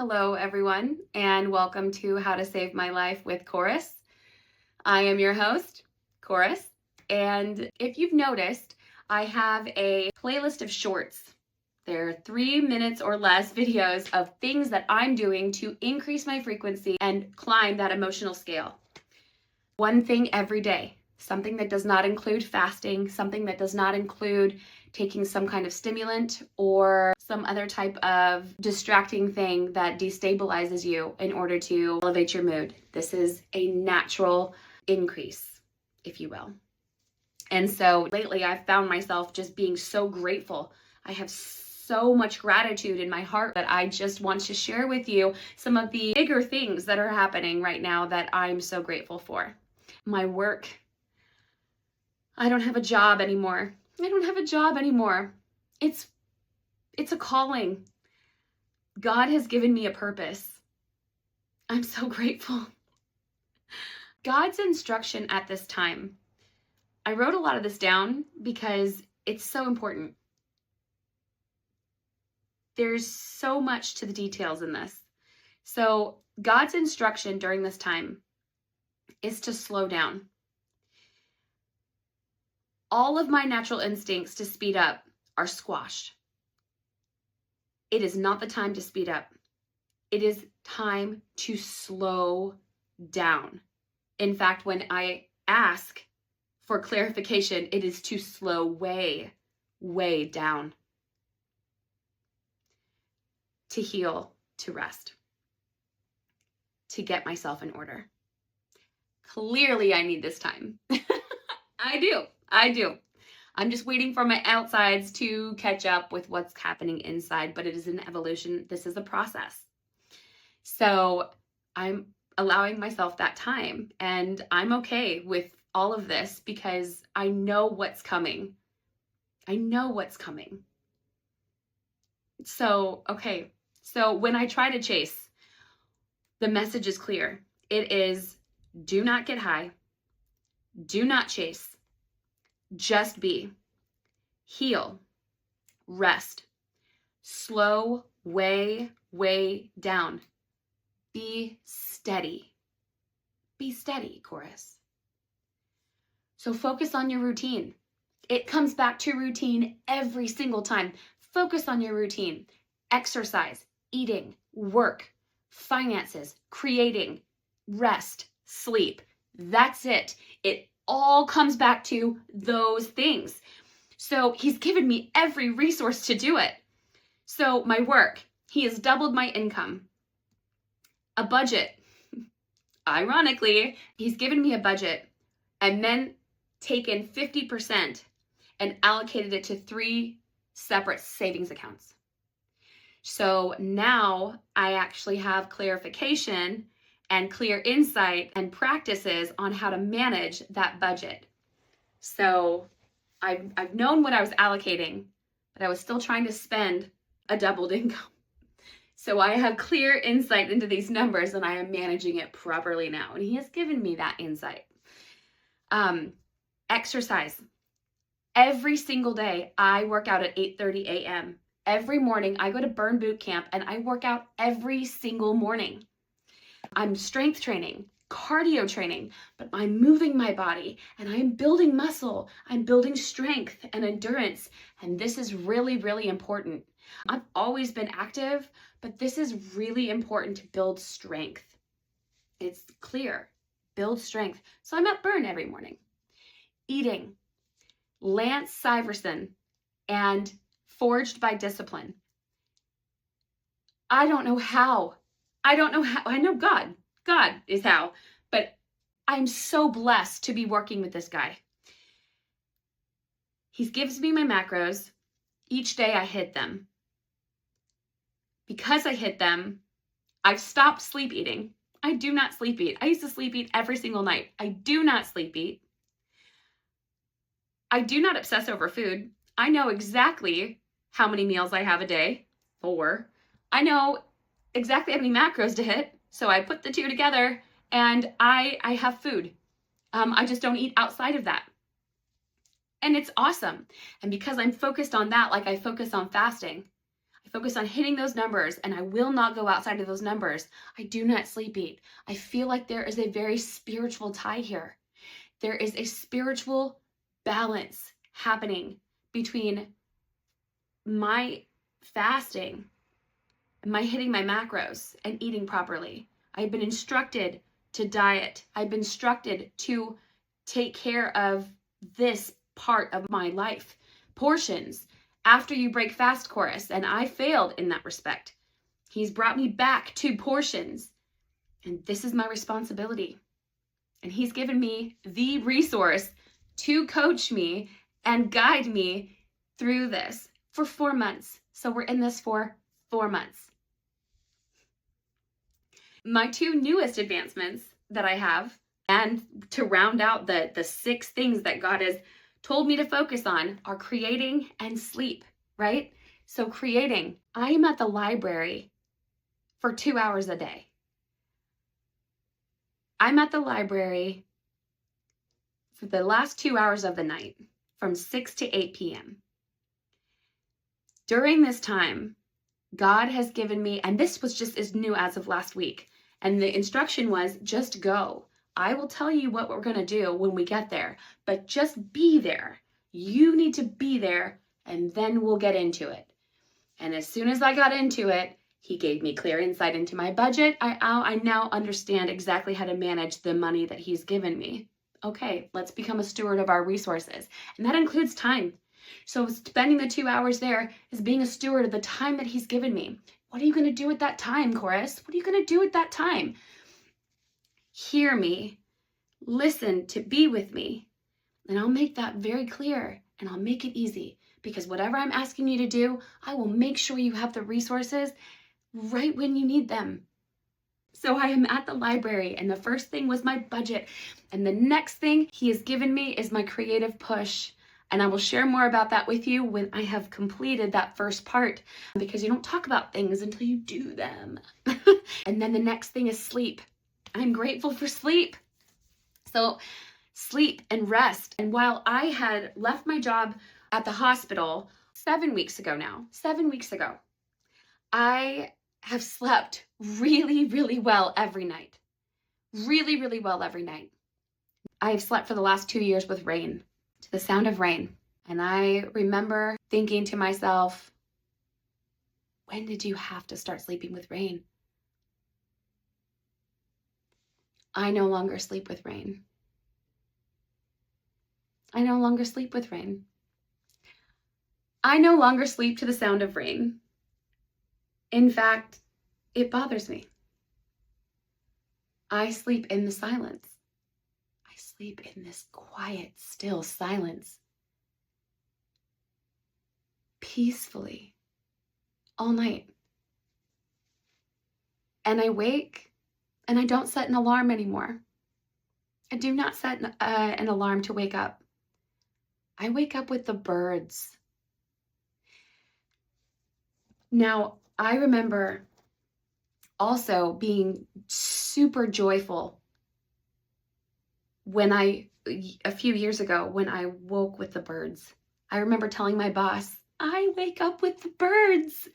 Hello, everyone, and welcome to How to Save My Life with Chorus. I am your host, Chorus, and if you've noticed, I have a playlist of shorts. They're 3 minutes or less videos of things that I'm doing to increase my frequency and climb that emotional scale. One thing every day, something that does not include fasting, something that does not include taking some kind of stimulant or some other type of distracting thing that destabilizes you in order to elevate your mood. This is a natural increase, if you will. And so lately I've found myself just being so grateful. I have so much gratitude in my heart that I just want to share with you some of the bigger things that are happening right now that I'm so grateful for. My work. I don't have a job anymore. It's a calling. God has given me a purpose. I'm so grateful. God's instruction at this time. I wrote a lot of this down because it's so important. There's so much to the details in this. So God's instruction during this time is to slow down. All of my natural instincts to speed up are squashed. It is not the time to speed up. It is time to slow down. In fact, when I ask for clarification, it is to slow way, way down. To heal, to rest, to get myself in order. Clearly, I need this time. I do. I'm just waiting for my outsides to catch up with what's happening inside, but it is an evolution. This is a process. So I'm allowing myself that time, and I'm okay with all of this because I know what's coming. So, okay. So when I try to chase, the message is clear. It is, do not get high. Do not chase. Just be. Heal. Rest. Slow way, way down. Be steady. Be steady, Chorus. So focus on your routine. It comes back to routine every single time. Focus on your routine. Exercise, eating, work, finances, creating, rest, sleep. That's it. It all comes back to those things. So he's given me every resource to do it. So my work, he has doubled my income. A budget. Ironically, he's given me a budget and then taken 50% and allocated it to 3 separate savings accounts. So now I actually have clarification and clear insight and practices on how to manage that budget. So I've known what I was allocating, but I was still trying to spend a doubled income. So I have clear insight into these numbers and I am managing it properly now. And he has given me that insight. Exercise. Every single day I work out at 8:30 a.m. Every morning I go to Burn Boot Camp and I work out every single morning. I'm strength training, cardio training, but I'm moving my body and I'm building muscle. I'm building strength and endurance. And this is really, really important. I've always been active, but this is really important to build strength. It's clear. Build strength. So I'm at Burn every morning. Eating. Lance Syverson and Forged by Discipline. I don't know how. I know God. God is how. But I'm so blessed to be working with this guy. He gives me my macros. Each day I hit them. Because I hit them, I've stopped sleep eating. I do not sleep eat. I used to sleep eat every single night. I do not sleep eat. I do not obsess over food. I know exactly how many meals I have a day. 4. I know exactly how many macros to hit. So I put the 2 together and I have food. I just don't eat outside of that. And it's awesome. And because I'm focused on that, like I focus on fasting, I focus on hitting those numbers, and I will not go outside of those numbers. I do not sleep eat. I feel like there is a very spiritual tie here. There is a spiritual balance happening between my fasting, my hitting my macros, and eating properly. I've been instructed to diet. I've been instructed to take care of this part of my life. Portions. After you break fast, chorus, and I failed in that respect. He's brought me back to portions, and this is my responsibility. And he's given me the resource to coach me and guide me through this for 4 months. So we're in this for 4 months. My 2 newest advancements that I have, and to round out the 6 things that God has told me to focus on, are creating and sleep, right? So creating, I am at the library for 2 hours a day. I'm at the library for the last 2 hours of the night, from 6 to 8 p.m. During this time, God has given me, and this was just as new as of last week, and the instruction was just go. I will tell you what we're going to do when we get there, but just be there. You need to be there, and then we'll get into it. And as soon as I got into it, he gave me clear insight into my budget. I now understand exactly how to manage the money that he's given me. Okay, let's become a steward of our resources. And that includes time. So spending the 2 hours there is being a steward of the time that he's given me. What are you going to do with that time, chorus? What are you going to do with that time? Hear me, listen to be with me, and I'll make that very clear, and I'll make it easy, because whatever I'm asking you to do, I will make sure you have the resources right when you need them. So I am at the library, and the first thing was my budget, and the next thing he has given me is my creative push. And I will share more about that with you when I have completed that first part, because you don't talk about things until you do them. And then the next thing is sleep. I'm grateful for sleep. So sleep and rest. And while I had left my job at the hospital 7 weeks ago now, 7 weeks ago, I have slept really, really well every night. Really, really well every night. I have slept for the last 2 years with rain, to the sound of rain. And I remember thinking to myself, when did you have to start sleeping with rain? I no longer sleep with rain. I no longer sleep with rain. I no longer sleep to the sound of rain. In fact, it bothers me. I sleep in the silence. I sleep in this quiet, still silence. Peacefully. All night. And I wake, and I don't set an alarm anymore. I do not set an alarm to wake up. I wake up with the birds. Now, I remember also being super joyful when a few years ago, when I woke with the birds. I remember telling my boss, I wake up with the birds.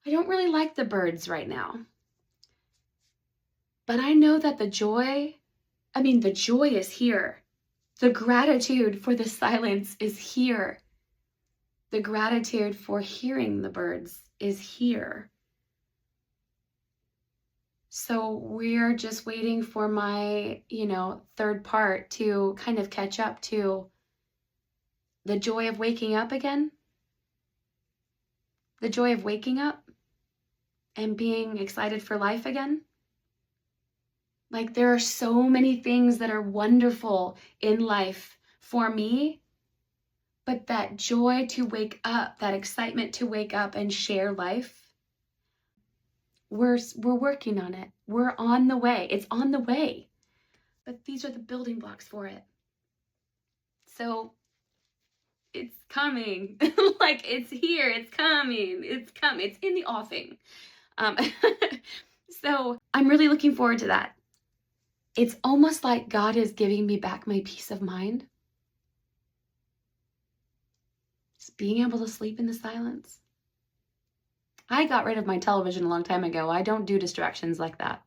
I don't really like the birds right now. But I know that the joy is here. The gratitude for the silence is here. The gratitude for hearing the birds is here. So we're just waiting for my, third part to kind of catch up to the joy of waking up again. The joy of waking up and being excited for life again. Like, there are so many things that are wonderful in life for me, but that joy to wake up, that excitement to wake up and share life, we're working on it. We're on the way. It's on the way. But these are the building blocks for it. So it's coming. Like, it's here. It's coming. It's coming. It's in the offing. So I'm really looking forward to that. It's almost like God is giving me back my peace of mind. Just being able to sleep in the silence. I got rid of my television a long time ago. I don't do distractions like that.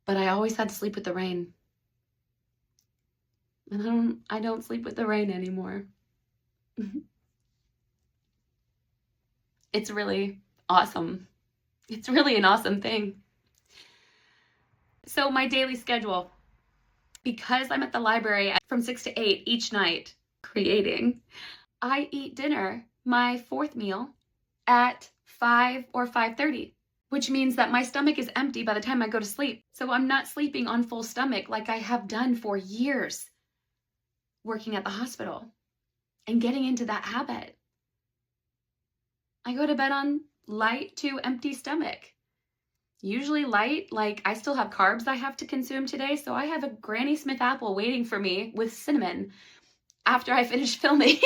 But I always had to sleep with the rain. And I don't sleep with the rain anymore. It's really awesome. It's really an awesome thing. So my daily schedule, because I'm at the library from 6 to 8 each night creating, I eat dinner, my fourth meal, at 5 or 5:30, which means that my stomach is empty by the time I go to sleep. So I'm not sleeping on full stomach like I have done for years working at the hospital and getting into that habit. I go to bed on light to empty stomach. Usually light, like I still have carbs I have to consume today, so I have a Granny Smith apple waiting for me with cinnamon after I finish filming.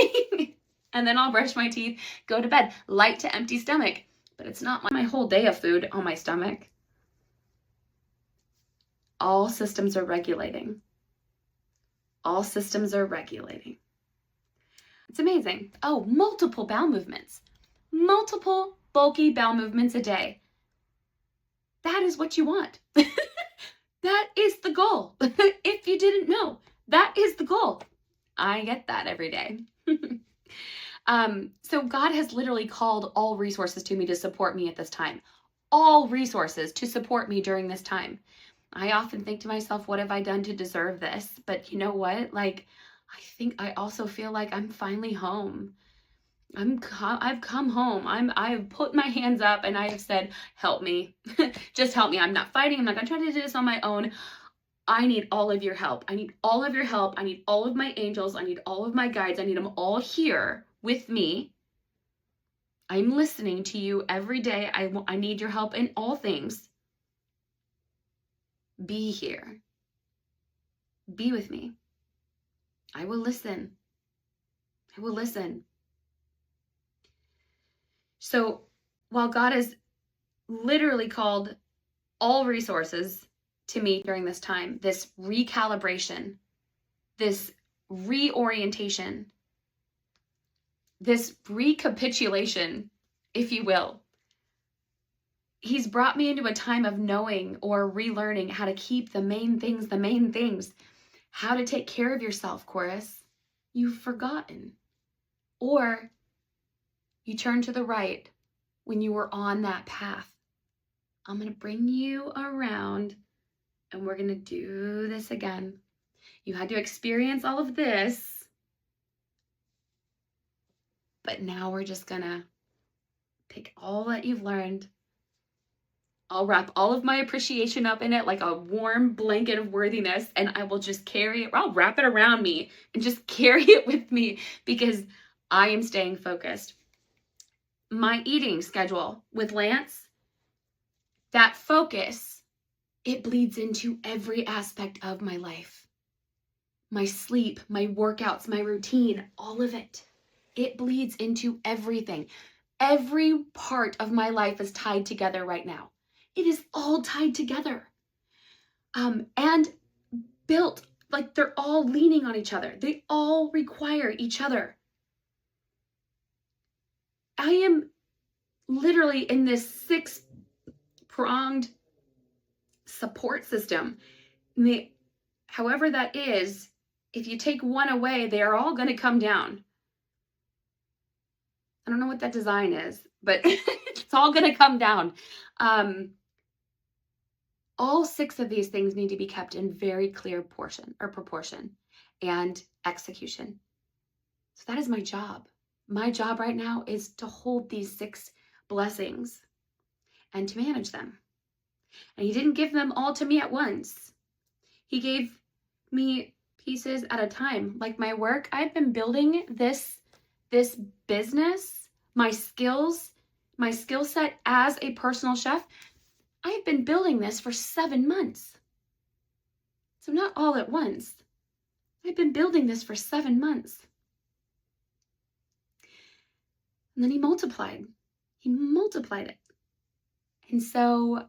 And then I'll brush my teeth, go to bed, light to empty stomach. But it's not my whole day of food on my stomach. All systems are regulating. All systems are regulating. It's amazing. Oh, multiple bowel movements. Multiple bulky bowel movements a day. That is what you want. That is the goal. If you didn't know, that is the goal. I get that every day. So God has literally called all resources to me to support me at this time. All resources to support me during this time. I often think to myself, what have I done to deserve this? But you know what? Like, I also feel like I'm finally home. I've come home. I've put my hands up and I have said, help me. Just help me. I'm not fighting. I'm not going to try to do this on my own. I need all of your help. I need all of your help. I need all of my angels. I need all of my guides. I need them all here with me. I'm listening to you every day. I need your help in all things. Be here. Be with me. I will listen. I will listen. So while God has literally called all resources to me during this time, this recalibration, this reorientation, this recapitulation, if you will, He's brought me into a time of knowing or relearning how to keep the main things, how to take care of yourself, chorus. You've forgotten. Or you turn to the right when you were on that path. I'm going to bring you around and we're going to do this again. You had to experience all of this, but now we're just going to pick all that you've learned. I'll wrap all of my appreciation up in it like a warm blanket of worthiness, and I will just carry it. I'll wrap it around me and just carry it with me because I am staying focused. My eating schedule with Lance, that focus, it bleeds into every aspect of my life. My sleep, my workouts, my routine, all of it. It bleeds into everything. Every part of my life is tied together right now. It is all tied together. And built, like they're all leaning on each other. They all require each other. I am literally in this 6-pronged support system. However that is, if you take one away, they are all going to come down. I don't know what that design is, but it's all going to come down. All 6 of these things need to be kept in very clear proportion and execution. So that is my job. My job right now is to hold these 6 blessings and to manage them. And He didn't give them all to me at once. He gave me pieces at a time. Like my work, I've been building this business, my skill set as a personal chef. I've been building this for 7 months. So not all at once. I've been building this for 7 months. And then He multiplied. He multiplied it. And so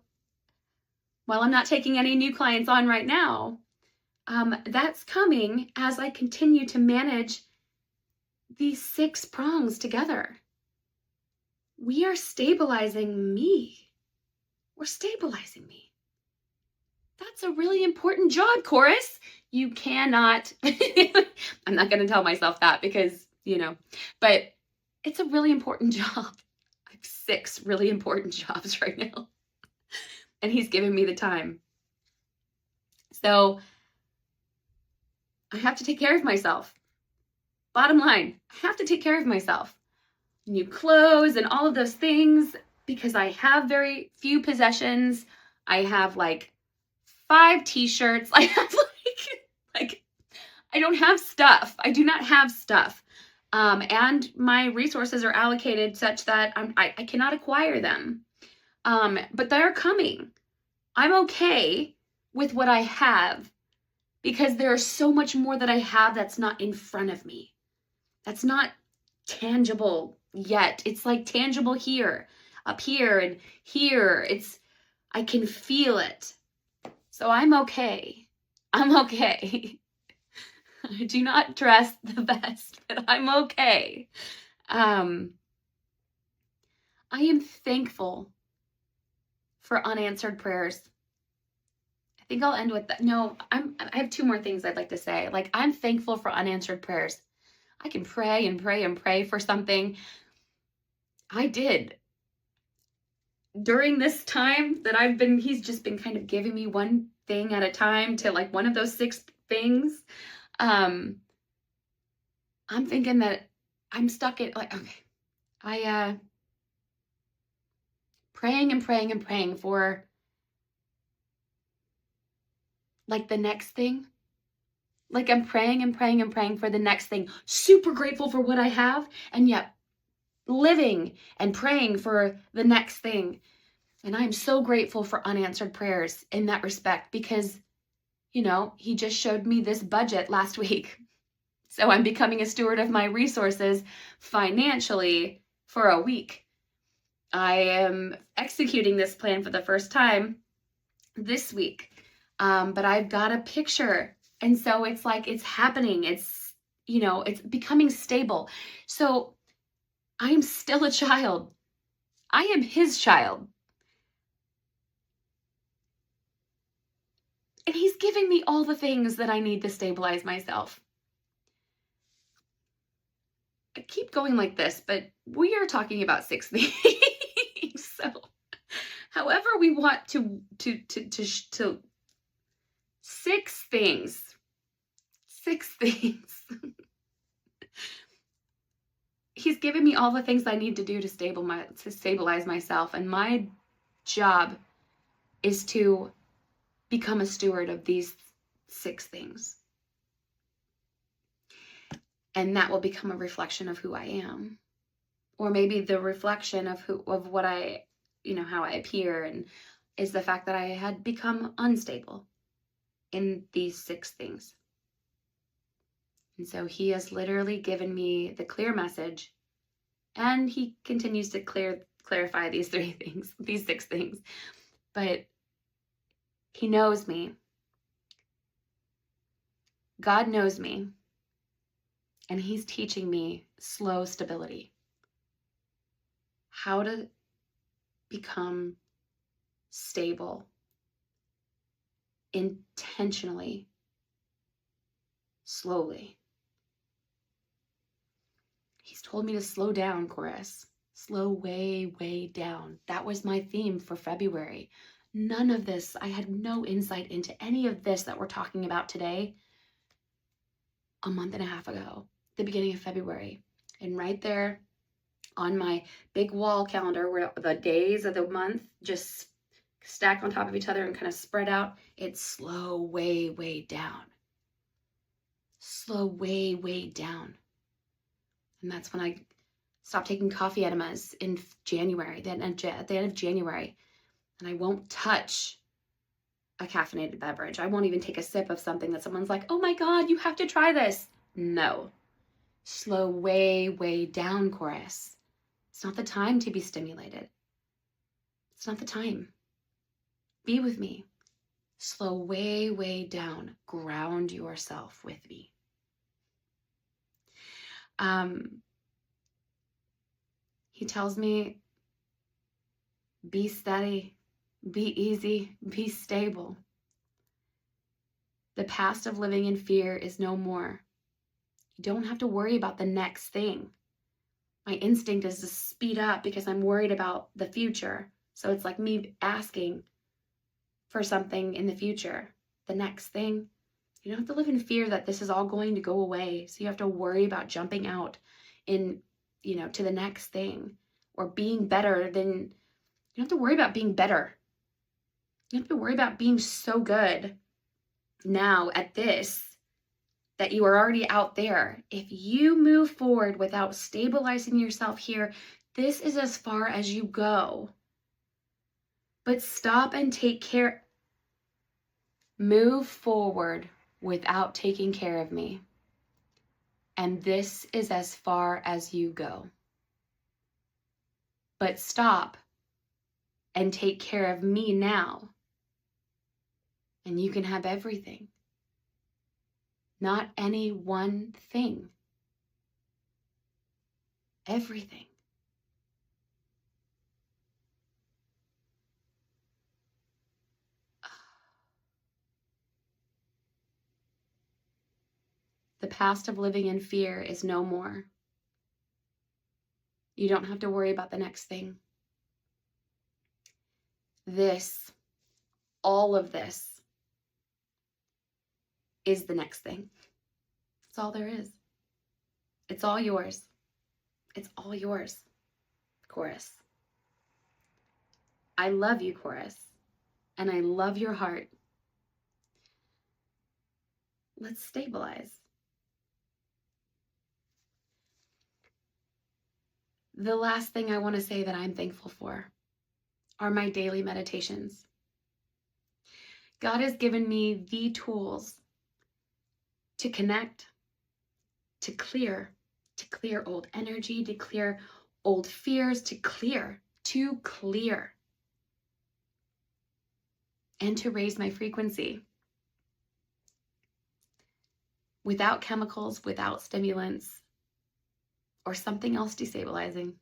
while I'm not taking any new clients on right now, that's coming as I continue to manage these 6 prongs together. we are stabilizing me. We're stabilizing me. That's a really important job, chorus. You cannot, I'm not going to tell myself that because, but it's a really important job. I have 6 really important jobs right now. And he's giving me the time. So I have to take care of myself. Bottom line, I have to take care of myself. New clothes and all of those things, because I have very few possessions. I have like 5 t-shirts. I have like I don't have stuff. I do not have stuff. And my resources are allocated such that I cannot acquire them. But they're coming. I'm okay with what I have because there's so much more that I have that's not in front of me. That's not tangible yet. It's like tangible here, up here and here. I can feel it. So I'm okay. I'm okay. I do not dress the best, but I'm okay. I am thankful for unanswered prayers. I think I'll end with that. No, I have 2 more things I'd like to say. Like, I'm thankful for unanswered prayers. I can pray and pray and pray for something. I did. During this time that he's just been kind of giving me one thing at a time to like one of those 6 things. I'm thinking that I'm stuck at like, okay, praying and praying and praying for like the next thing. Like I'm praying and praying and praying for the next thing. Super grateful for what I have, and yet living and praying for the next thing. And I'm so grateful for unanswered prayers in that respect because, he just showed me this budget last week. So I'm becoming a steward of my resources financially for a week. I am executing this plan for the first time this week. But I've got a picture. And so it's like, it's happening. It's, it's becoming stable. So I am still a child. I am his child. And he's giving me all the things that I need to stabilize myself. I keep going like this, but we are talking about 6 things. So however we want to 6 things. 6 things. He's given me all the things I need to do to stabilize myself. And my job is to become a steward of these 6 things. And that will become a reflection of who I am. Or maybe the reflection of what I, how I appear, and is the fact that I had become unstable in these 6 things. And so he has literally given me the clear message, and he continues to clarify these 3 things, these 6 things. But he knows me. God knows me. And he's teaching me slow stability. How to become stable intentionally, slowly. He's told me to slow down, chorus. Slow way, way down. That was my theme for February. None of this, I had no insight into any of this that we're talking about today a month and a half ago, the beginning of February. And right there on my big wall calendar where the days of the month just stacked on top of each other and kind of spread out, it's slow way, way down. Slow way, way down. And that's when I stopped taking coffee enemas in January, at the end of January. And I won't touch a caffeinated beverage. I won't even take a sip of something that someone's like, oh my God, you have to try this. No. Slow way, way down, chorus. It's not the time to be stimulated. It's not the time. Be with me. Slow way, way down. Ground yourself with me. He tells me Be steady, be easy, be stable. The past of living in fear is no more. You don't have to worry about the next thing. My instinct is to speed up because I'm worried about the future. So it's like me asking for something in the future, the next thing. You don't have to live in fear that this is all going to go away. So you have to worry about jumping out to the next thing or being better than, you don't have to worry about being better. You don't have to worry about being so good now at this that you are already out there. If you move forward without stabilizing yourself here, this is as far as you go. But stop and take care. Move forward without taking care of me. And this is as far as you go. But stop and take care of me now. And you can have everything. Not any one thing. Everything. The past of living in fear is no more. You don't have to worry about the next thing. This, all of this, is the next thing. That's all there is. It's all yours. It's all yours, Chorus. I love you, Chorus, and I love your heart. Let's stabilize. The last thing I want to say that I'm thankful for are my daily meditations. God has given me the tools to connect, to clear old energy, to clear old fears, to clear, and to raise my frequency. Without chemicals, without stimulants, or something else destabilizing.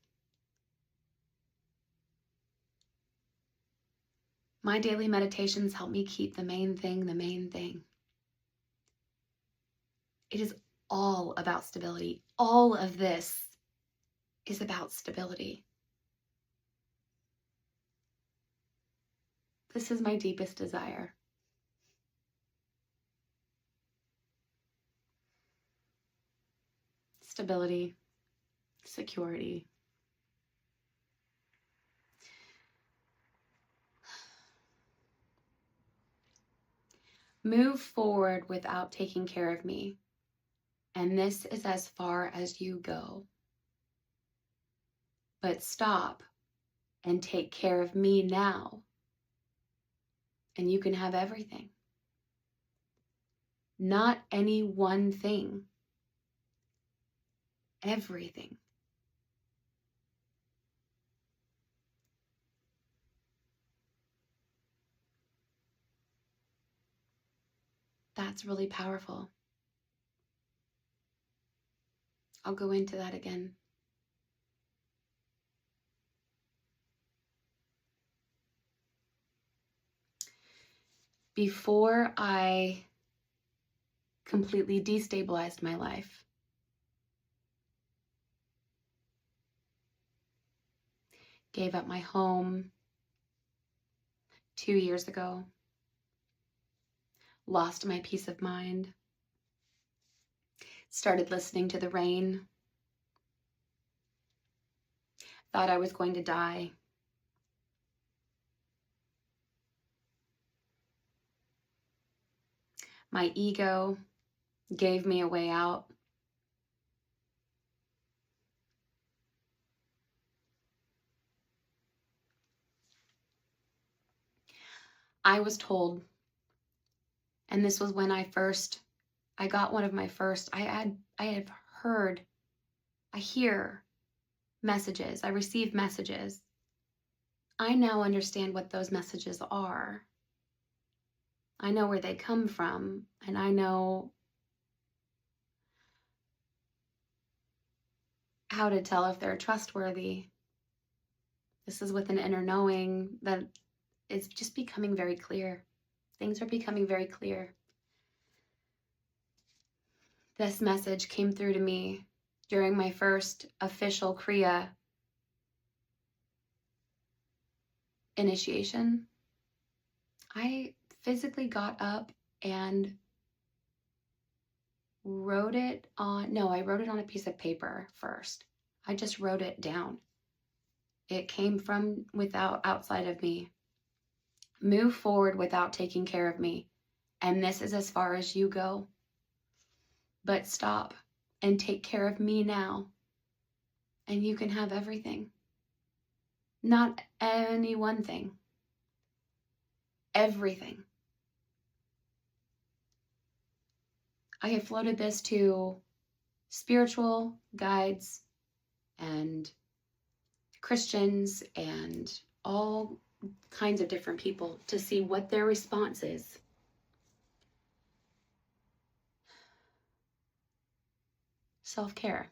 My daily meditations help me keep the main thing the main thing. It is all about stability. All of this is about stability. This is my deepest desire. Stability, security. Move forward without taking care of me. And this is as far as you go. But stop and take care of me now. And you can have everything. Not any one thing. Everything. That's really powerful. I'll go into that again. Before I completely destabilized my life, gave up my home 2 years ago, lost my peace of mind, started listening to the rain, thought I was going to die. My ego gave me a way out. I was told, and this was when I got one of my first, I hear messages, I receive messages. I now understand what those messages are. I know where they come from, and I know how to tell if they're trustworthy, This is with an inner knowing that it's just becoming very clear. Things are becoming very clear. This message came through to me during my first official Kriya initiation. I physically got up and wrote it on, I wrote it on a piece of paper first. I just wrote it down. It came from outside of me. Move forward without taking care of me. And this is as far as you go. But stop and take care of me now. And you can have everything. Not any one thing. Everything. I have floated this to spiritual guides and Christians and all kinds of different people to see what their response is. Self-care.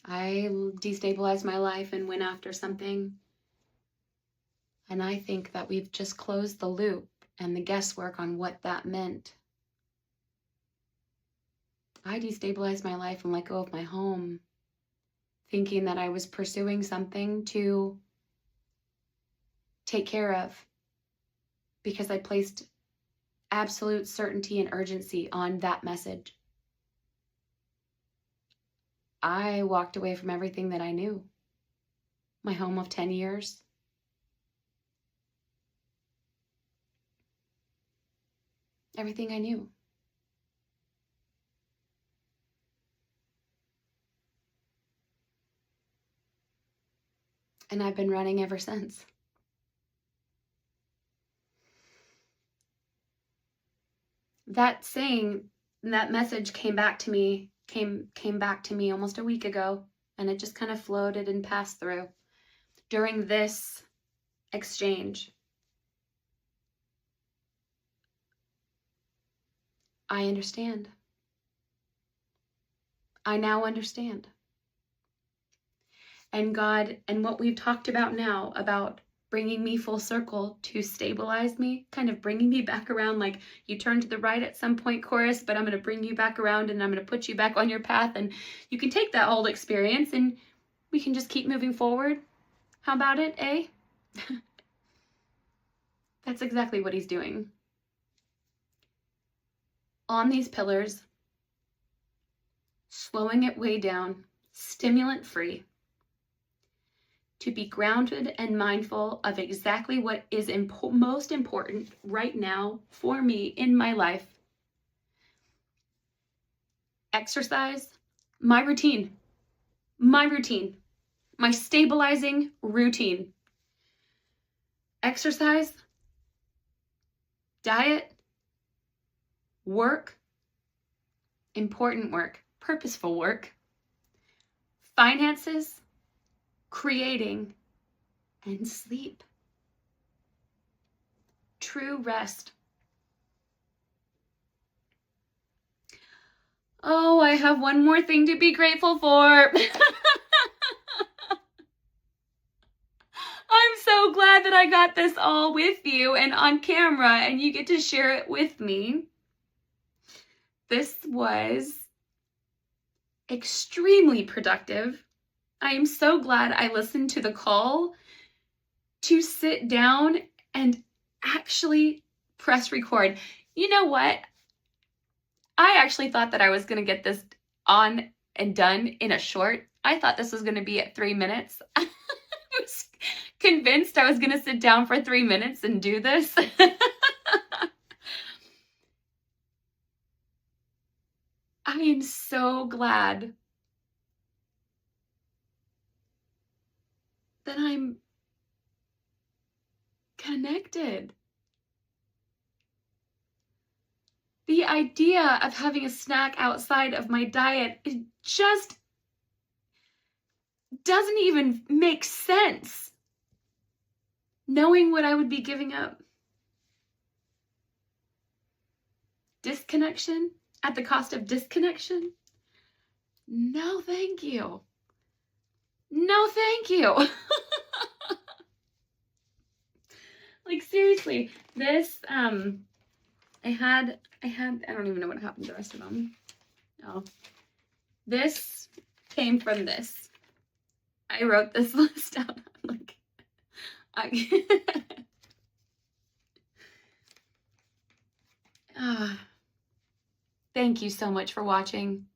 I destabilized my life and went after something. And I think that we've just closed the loop and the guesswork on what that meant. I destabilized my life and let go of my home, thinking that I was pursuing something to take care of because I placed absolute certainty and urgency on that message. I walked away from everything that I knew. My home of 10 years. Everything I knew. And I've been running ever since. That saying, that message came back to me almost a week ago, and it just kind of floated and passed through during this exchange. I understand. I now understand. And God, and what we've talked about now, about bringing me full circle to stabilize me, kind of bringing me back around, like you turn to the right at some point, chorus, but I'm going to bring you back around and I'm going to put you back on your path. And you can take that old experience and we can just keep moving forward. How about it, eh? That's exactly what he's doing. On these pillars, slowing it way down, stimulant free, to be grounded and mindful of exactly what is most important right now for me in my life. Exercise, my routine, my stabilizing routine. Exercise, diet, work, important work, purposeful work, finances, creating, and sleep. True rest. Oh, I have one more thing to be grateful for. I'm so glad that I got this all with you and on camera and you get to share it with me. This was extremely productive. I am so glad I listened to the call to sit down and actually press record. You know what? I actually thought that I was going to get this on and done in a short. I thought this was going to be at 3 minutes. I was convinced I was going to sit down for 3 minutes and do this. I am so glad that I'm connected. The idea of having a snack outside of my diet, it just doesn't even make sense. Knowing what I would be giving up. Disconnection at the cost of disconnection? No, thank you. No, thank you. Like, seriously, this, I don't even know what happened to the rest of them. Oh, this came from this. I wrote this list out. Like, thank you so much for watching.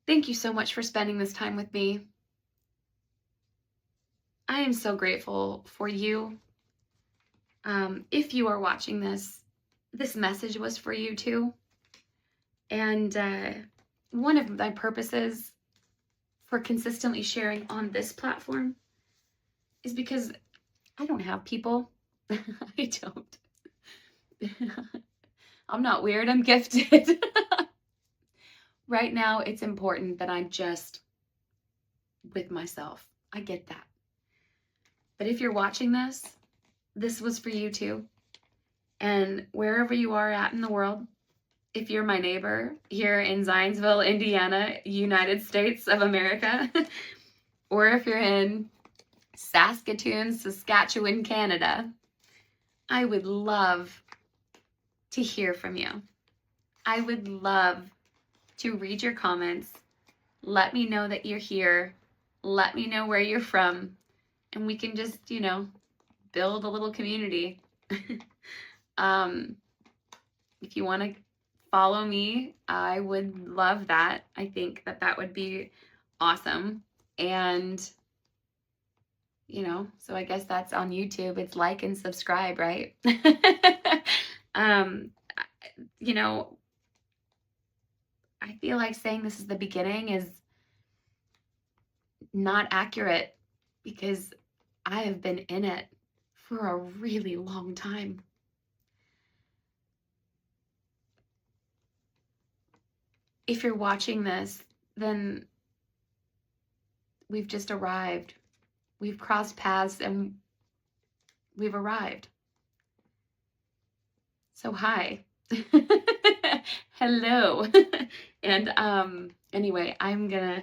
Thank you so much for spending this time with me. I am so grateful for you. If you are watching this message was for you too. And one of my purposes for consistently sharing on this platform is because I don't have people. I don't. I'm not weird, I'm gifted. Right now, it's important that I'm just with myself. I get that. But if you're watching this was for you too. And wherever you are at in the world, if you're my neighbor here in Zionsville, Indiana, United States of America, or if you're in Saskatoon, Saskatchewan, Canada, I would love to hear from you. I would love to read your comments. Let me know that you're here. Let me know where you're from. And we can just, build a little community. If you want to follow me, I would love that. I think that would be awesome. And, so I guess that's on YouTube. It's like and subscribe, right? I feel like saying this is the beginning is not accurate because I have been in it for a really long time. If you're watching this, then we've just arrived. We've crossed paths and we've arrived. So hi. Hello. And anyway, I'm gonna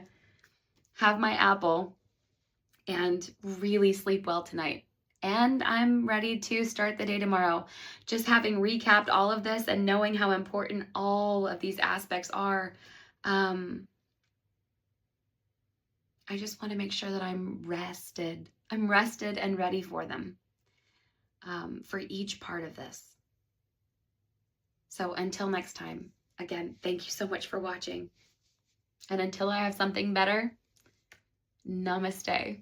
have my apple and really sleep well tonight. And I'm ready to start the day tomorrow. Just having recapped all of this and knowing how important all of these aspects are, I just want to make sure that I'm rested. I'm rested and ready for them, for each part of this. So until next time, again, thank you so much for watching. And until I have something better, namaste.